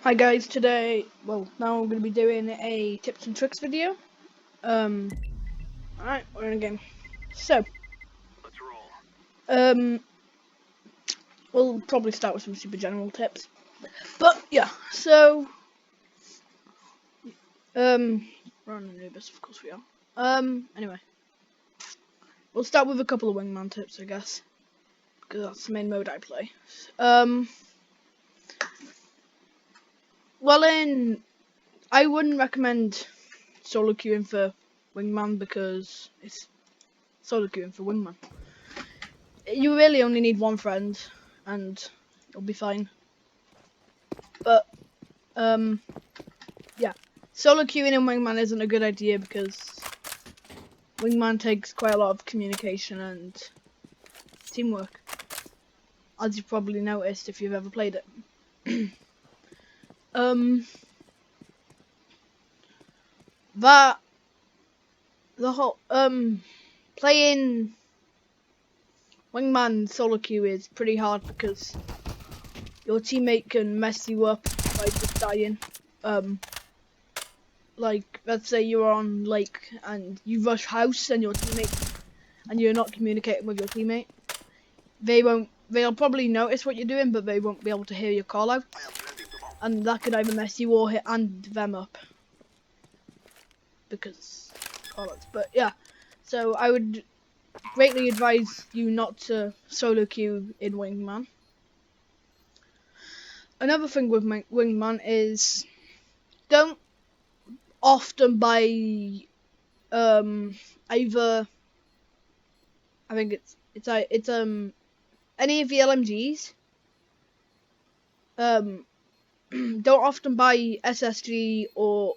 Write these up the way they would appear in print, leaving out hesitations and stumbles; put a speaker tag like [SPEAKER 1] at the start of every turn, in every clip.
[SPEAKER 1] Hi guys, today, now I'm going to be doing a tips and tricks video. Alright, we're in a game. So,
[SPEAKER 2] Let's roll.
[SPEAKER 1] we'll probably start with some super general tips. But, yeah, so, we're on Anubis, of course we are. Anyway. We'll start with a couple of wingman tips, I guess. Because that's the main mode I play. I wouldn't recommend solo queuing for wingman because it's solo queuing for wingman. You really only need one friend and you'll be fine. But yeah, solo queuing in wingman isn't a good idea because wingman takes quite a lot of communication and teamwork, as you've probably noticed if you've ever played it. Playing wingman solo queue is pretty hard because your teammate can mess you up by just dying. Like, let's say you're on lake and you rush house and you're not communicating with your teammate. They'll probably notice what you're doing, but they won't be able to hear your call out. And that could either mess you or them up. Because call outs. But yeah, so I would greatly advise you not to solo queue in wingman. Another thing with wingman is don't often buy either, I think it's any of the LMGs. Don't often buy SSG or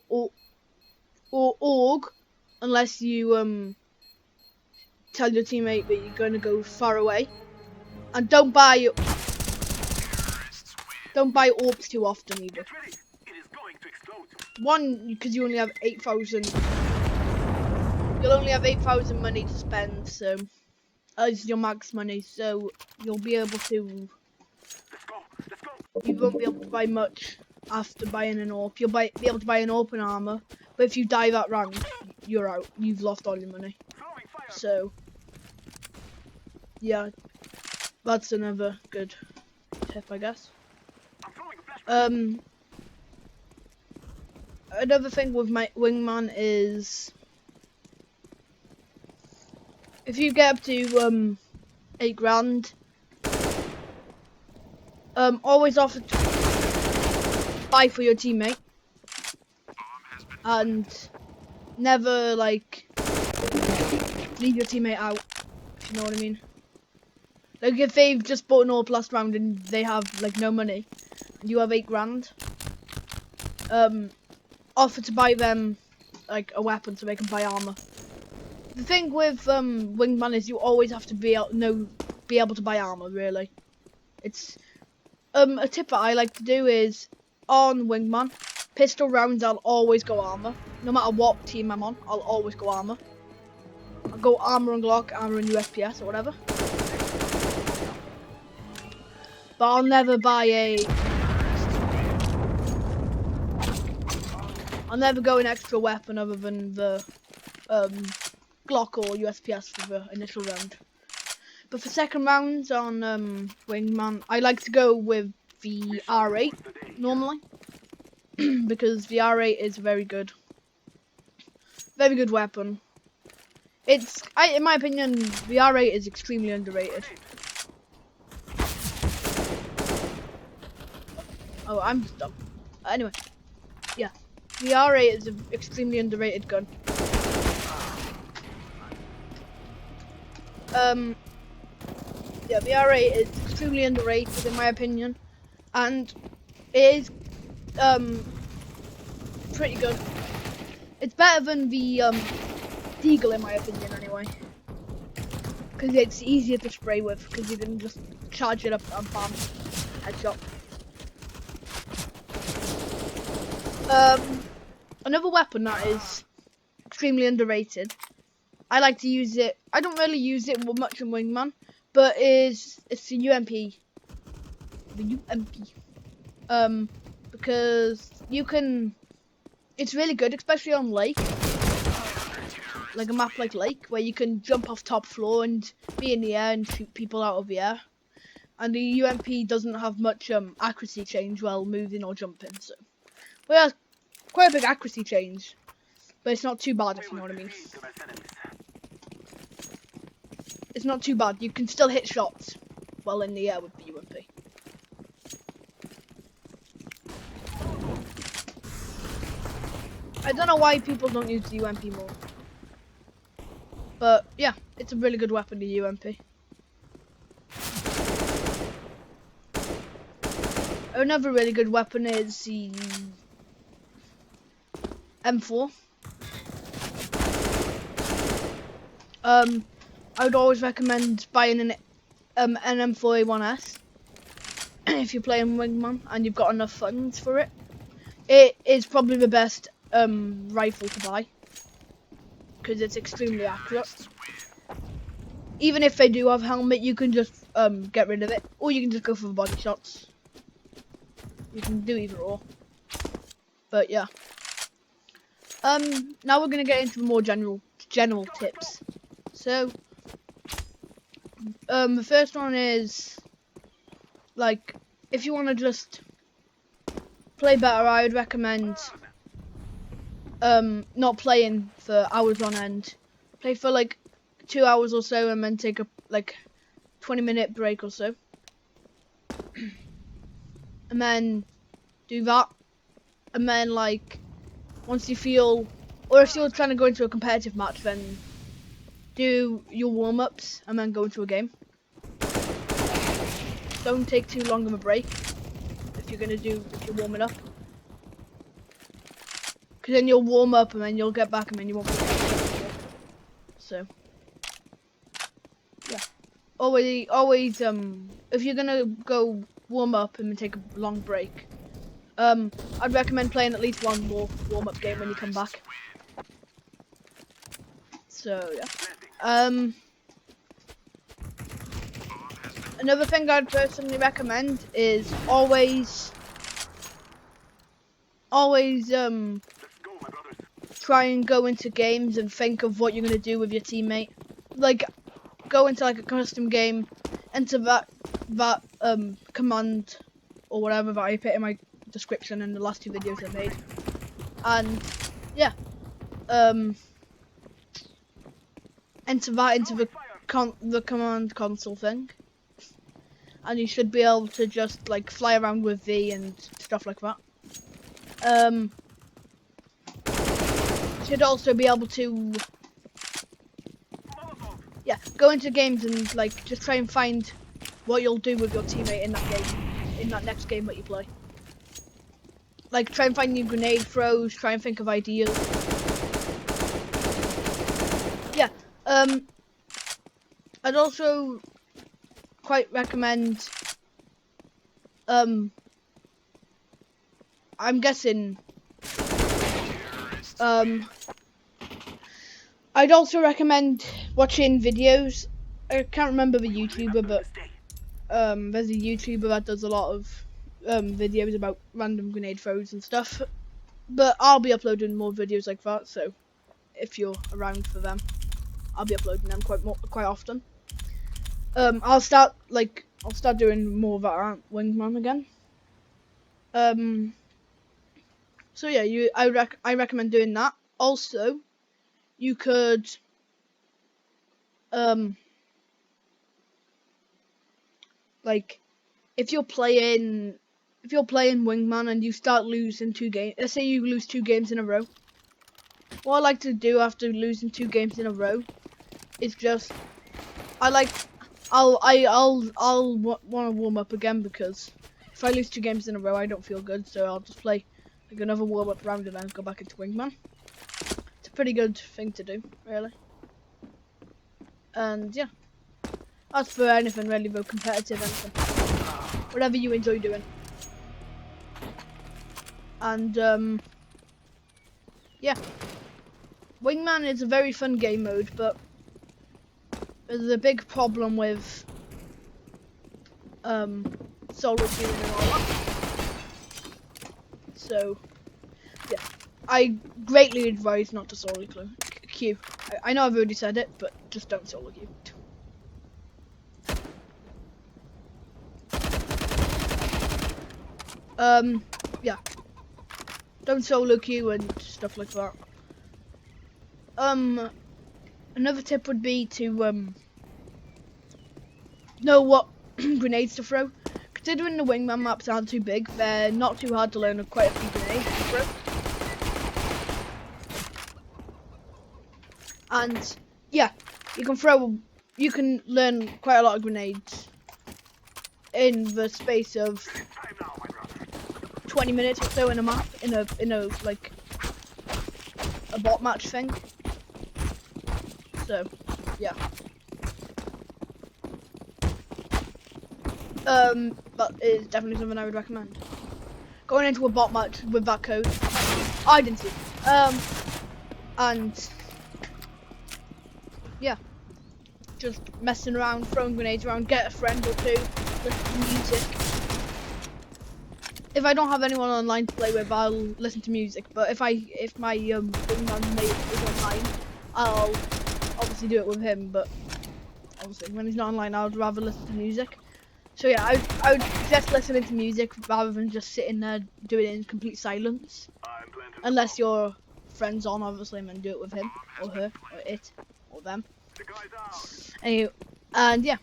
[SPEAKER 1] AUG unless you tell your teammate that you're gonna go far away, and don't buy AWPs too often either. One, because you only have 8,000. You'll only have 8,000 money to spend, so as your max money, so you'll be able to. You won't be able to buy much after buying an AWP. You'll be able to buy an open armor, but if you die that round, you're out. You've lost all your money. So yeah, that's another good tip, I guess. Another thing with my wingman is if you get up to 8 grand, always offer to buy for your teammate and never like leave your teammate out, if you know what I mean. Like if they've just bought an AWP last round and they have like no money and you have 8 grand, offer to buy them like a weapon so they can buy armor. The thing with wingman is you always have to be able to buy armor, really. It's a tip that I like to do is on wingman, pistol rounds I'll always go armor. No matter what team I'm on, I'll always go armor. I'll go armor and Glock, armor and USPS or whatever. But I'll never I'll never go an extra weapon other than the Glock or USPS for the initial round. But for second rounds on wingman, I like to go with the R8 normally because the R8 is a very good weapon. In my opinion, the R8 is extremely underrated. Oh, I'm stuck. Anyway, yeah, the R8 is an extremely underrated gun. Yeah, the R8 is extremely underrated in my opinion, and it is pretty good. It's better than the Deagle in my opinion, anyway, because it's easier to spray with because you can just charge it up and bam, headshot. Another weapon that is extremely underrated. I like to use it. I don't really use it much in wingman, but it's the UMP. The UMP. because you can. It's really good, especially on Lake, like a map like Lake, where you can jump off top floor and be in the air and shoot people out of the air. And the UMP doesn't have much accuracy change while moving or jumping, so well, quite a big accuracy change, but it's not too bad if you know what I mean. It's not too bad. You can still hit shots while in the air with the UMP. I don't know why people don't use the UMP more, but yeah, it's a really good weapon, the UMP. Another really good weapon is the M4. I would always recommend buying an M4A1S if you're playing Wingman and you've got enough funds for it. It is probably the best rifle to buy because it's extremely accurate. Even if they do have helmet, you can just get rid of it, or you can just go for the body shots. You can do either or. But yeah. Now we're gonna get into more general tips. So, the first one is, like, if you want to just play better, I would recommend not playing for hours on end. Play for like 2 hours or so, and then take a like 20-minute break or so, and then do that, and then like once you feel, or if you're trying to go into a competitive match, then do your warm-ups and then go into a game. Don't take too long of a break if you're warming up, because then you'll warm up and then you'll get back and then you won't be able. So yeah, always if you're gonna go warm up and then take a long break, I'd recommend playing at least one more warm-up game when you come back. So yeah. Another thing I'd personally recommend is always try and go into games and think of what you're gonna do with your teammate. Like, go into like a custom game, enter that command or whatever that I put in my description in the last 2 videos I made, and yeah, enter that into the command console thing, and you should be able to just like fly around with V and stuff like that. Should also be able to go into games and like just try and find what you'll do with your teammate in that game, in that next game that you play. Like, try and find new grenade throws, try and think of ideas. Yeah, I'd also quite recommend, I'm guessing, I'd also recommend watching videos. I can't remember the YouTuber, but there's a YouTuber that does a lot of videos about random grenade throws and stuff. But I'll be uploading more videos like that, so if you're around for them, I'll be uploading them quite often. I'll start doing more of that Wingman again. So yeah, I recommend doing that. Also, you could like, if you're playing Wingman and you start losing 2 games, let's say you lose 2 games in a row. What I like to do after losing 2 games in a row is just, I'll want to warm up again, because if I lose 2 games in a row, I don't feel good. So I'll just play like another warm up round and then go back into Wingman. It's a pretty good thing to do, really. And yeah, that's for anything really, though, competitive, anything, whatever you enjoy doing. And yeah, Wingman is a very fun game mode, but there's a big problem with solo queuing and all that. So yeah, I greatly advise not to solo queue. I know I've already said it, but just don't solo queue. Yeah, don't solo queue and stuff like that. Another tip would be to know what grenades to throw. Considering the wingman maps aren't too big, they're not too hard to learn quite a few grenades to throw. And yeah, you can learn quite a lot of grenades in the space of 20 minutes or so in a map, in a like a bot match thing. So yeah. That is definitely something I would recommend. Going into a bot match with that code, I didn't see. And yeah, just messing around, throwing grenades around, get a friend or two, listen to music. If I don't have anyone online to play with, I'll listen to music. But if my wingman mate is online, I'll obviously do it with him. But obviously, when he's not online, I'd rather listen to music. So yeah, I would suggest listening to music rather than just sitting there doing it in complete silence. Unless your friend's on, obviously, and then do it with him or her or it or them. Anyway, and yeah,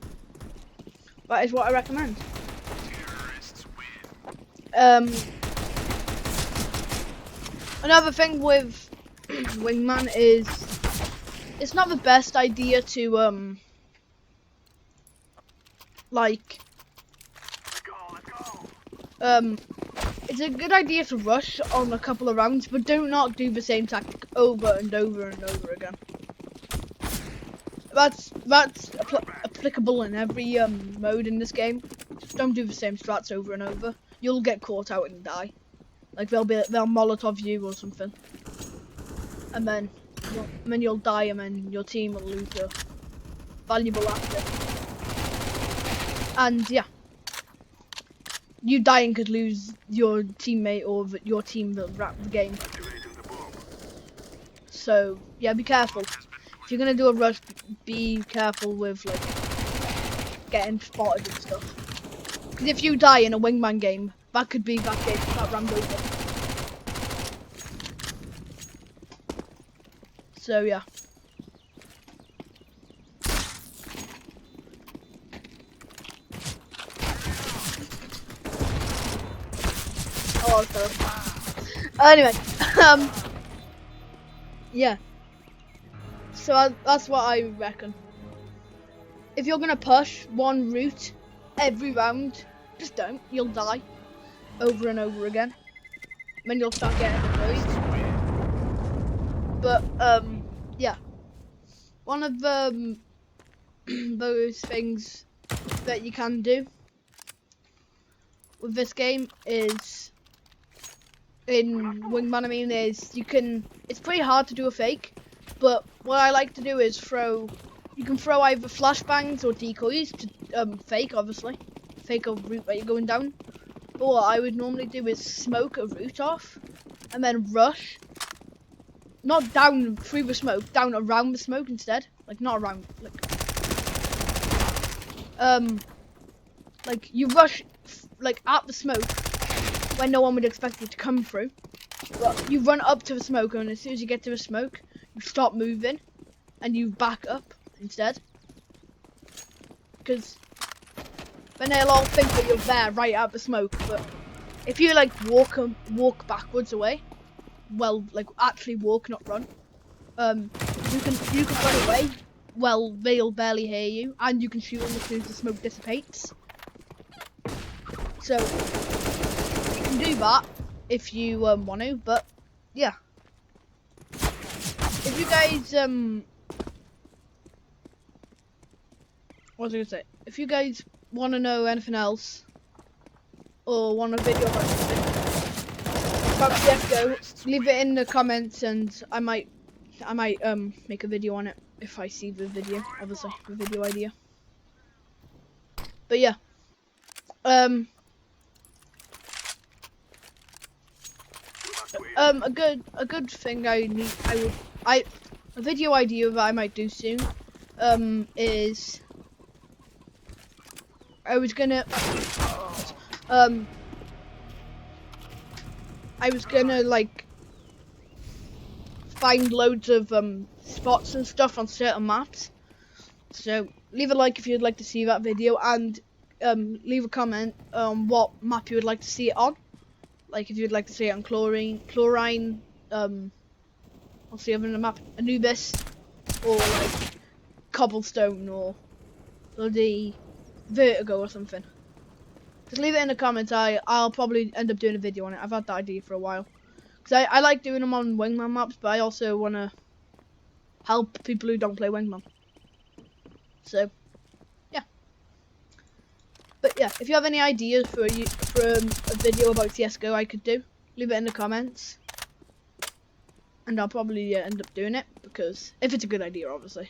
[SPEAKER 1] that is what I recommend. Another thing with wingman is it's not the best idea to like it's a good idea to rush on a couple of rounds, but do not do the same tactic over and over and over again. That's applicable in every mode in this game. Just don't do the same strats over and over. You'll get caught out and die. Like they'll Molotov you or something, and then you'll die, and then your team will lose a valuable asset. And yeah. You dying could lose your teammate or your team that wrap the game. So yeah, be careful. If you're gonna do a rush, be careful with like getting spotted and stuff. Because if you die in a wingman game, that could be that game that round over. So yeah. Oh, anyway, yeah. So that's what I reckon. If you're gonna push one route every round, just don't. You'll die over and over again. Then you'll start getting annoyed. But yeah. One of those things that you can do with this game is in wingman. I mean, is you can. It's pretty hard to do a fake, but what I like to do is throw. You can throw either flashbangs or decoys to fake, obviously, fake a route that you're going down. But what I would normally do is smoke a route off, and then rush. Not down through the smoke, down around the smoke instead. Like not around, like you rush like at the smoke when no one would expect you to come through. But you run up to the smoke, and as soon as you get to the smoke, you stop moving and you back up instead. Because then they'll all think that you're there right out the smoke. But if you like walk backwards away, well, like actually walk, not run, you can run away. Well, they'll barely hear you, and you can shoot them as soon as the smoke dissipates. So you can do that if you want to, but yeah. If you guys what was I gonna say? If you guys want to know anything else or want a video about something about csgo, leave it in the comments, and I might make a video on it if I see the video, obviously the video idea. But yeah, A good thing a video idea that I might do soon, is I was gonna like find loads of spots and stuff on certain maps. So leave a like if you'd like to see that video, and leave a comment on what map you would like to see it on. Like if you'd like to see it on chlorine, what's the other map? Anubis, or like cobblestone, or bloody vertigo or something. Just leave it in the comments. I'll probably end up doing a video on it. I've had that idea for a while. Because I like doing them on wingman maps, but I also want to help people who don't play wingman. So, yeah. But yeah, if you have any ideas for a video about CSGO I could do, leave it in the comments. And I'll probably end up doing it, because if it's a good idea, obviously.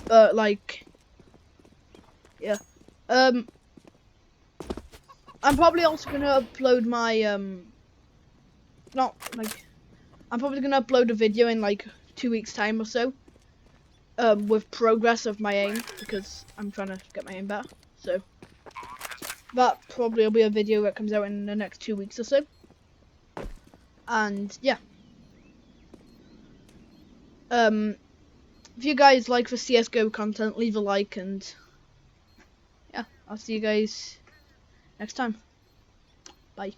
[SPEAKER 1] But like, yeah. I'm probably also gonna upload my I'm probably gonna upload a video in like 2 weeks time or so, with progress of my aim, because I'm trying to get my aim better. So that probably will be a video that comes out in the next 2 weeks or so. And yeah, if you guys like the CSGO content, leave a like, and yeah, I'll see you guys next time. Bye.